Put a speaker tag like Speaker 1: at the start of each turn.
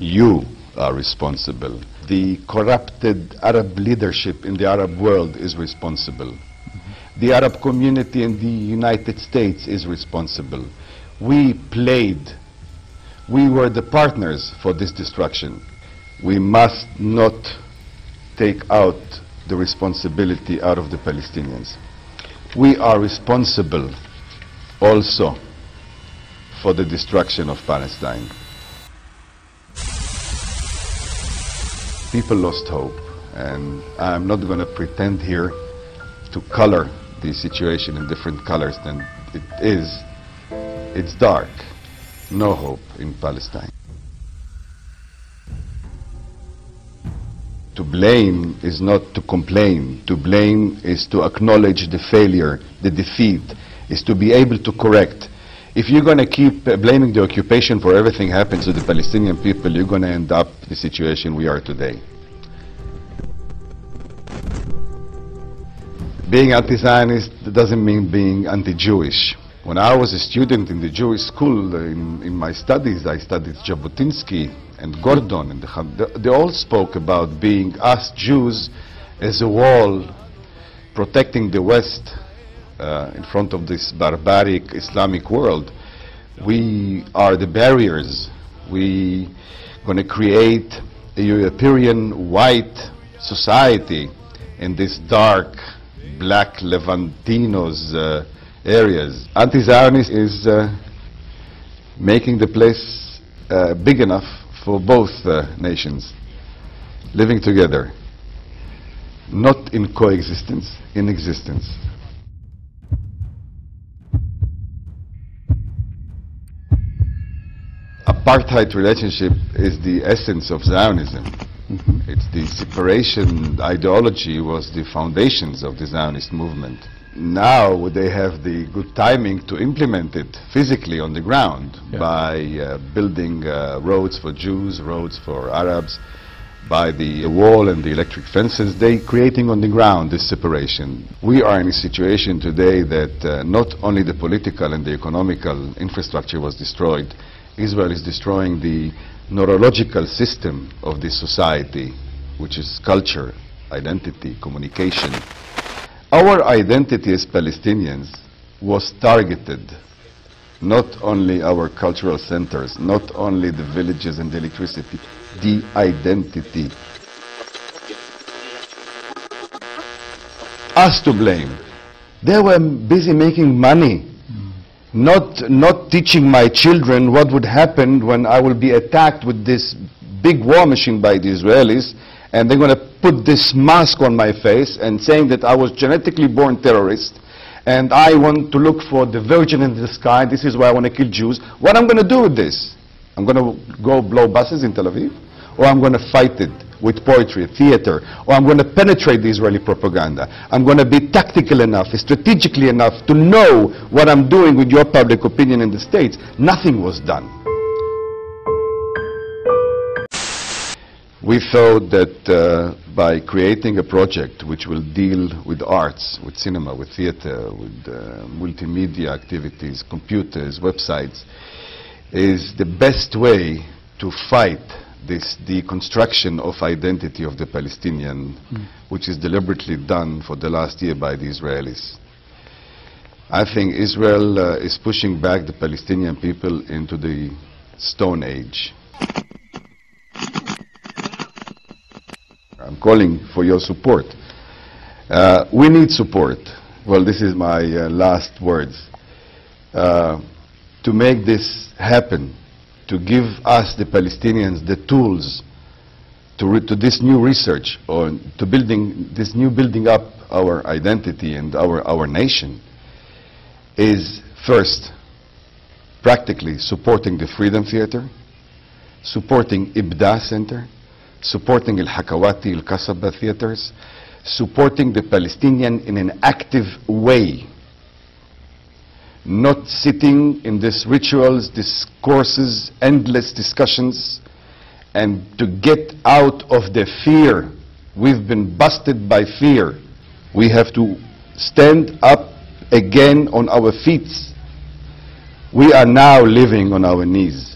Speaker 1: You are responsible. The corrupted Arab leadership in the Arab world is responsible. The Arab community in the United States is responsible. We were the partners for this destruction. We must not take out the responsibility out of the Palestinians. We are responsible also for the destruction of Palestine. People lost hope, and I'm not going to pretend here to color the situation in different colors than it is. It's dark. No hope in Palestine. To blame is not to complain. To blame is to acknowledge the failure, the defeat, is to be able to correct. If you're going to keep blaming the occupation for everything happens to the Palestinian people, you're going to end up in the situation we are today. Being anti-Zionist doesn't mean being anti-Jewish. When I was a student in the Jewish school, in my studies, I studied Jabotinsky and Gordon, and they all spoke about being us Jews as a wall protecting the West in front of this barbaric Islamic world. We are the barriers. We going to create a European white society in this dark black Levantinos areas. Anti-Zionist is making the place big enough for both nations living together, not in coexistence, in existence. Apartheid relationship is the essence of Zionism. It's the separation ideology was the foundations of the Zionist movement. Now they have the good timing to implement it physically on the ground by building roads for Jews, roads for Arabs, by the wall and the electric fences. They creating on the ground this separation. We are in a situation today that not only the political and the economical infrastructure was destroyed, Israel is destroying the neurological system of this society, which is culture, identity, communication. Our identity as Palestinians was targeted, not only our cultural centers, not only the villages and the electricity, the identity. Us to blame. They were busy making money. Not teaching my children what would happen when I will be attacked with this big war machine by the Israelis, and they're going to put this mask on my face and saying that I was genetically born terrorist and I want to look for the virgin in the sky, this is why I want to kill Jews. What I'm going to do with this? I'm going to go blow buses in Tel Aviv? Or I'm going to fight it with poetry, theater, or I'm going to penetrate the Israeli propaganda. I'm going to be tactical enough, strategically enough to know what I'm doing with your public opinion in the States. Nothing was done. We thought that by creating a project which will deal with arts, with cinema, with theater, with multimedia activities, computers, websites, is the best way to fight this deconstruction of identity of the Palestinian, which is deliberately done for the last year by the Israelis. I think Israel is pushing back the Palestinian people into the Stone Age. I'm calling for your support. We need support. Well, this is my last words. To make this happen, to give us, the Palestinians, the tools to this new research, or to building up our identity and our nation, is first, practically supporting the Freedom Theater, supporting Ibda Center, supporting Al-Hakawati, Al-Kasaba theaters, supporting the Palestinian in an active way, not sitting in these rituals, discourses, endless discussions, and to get out of the fear. We've been busted by fear. We have to stand up again on our feet. We are now living on our knees.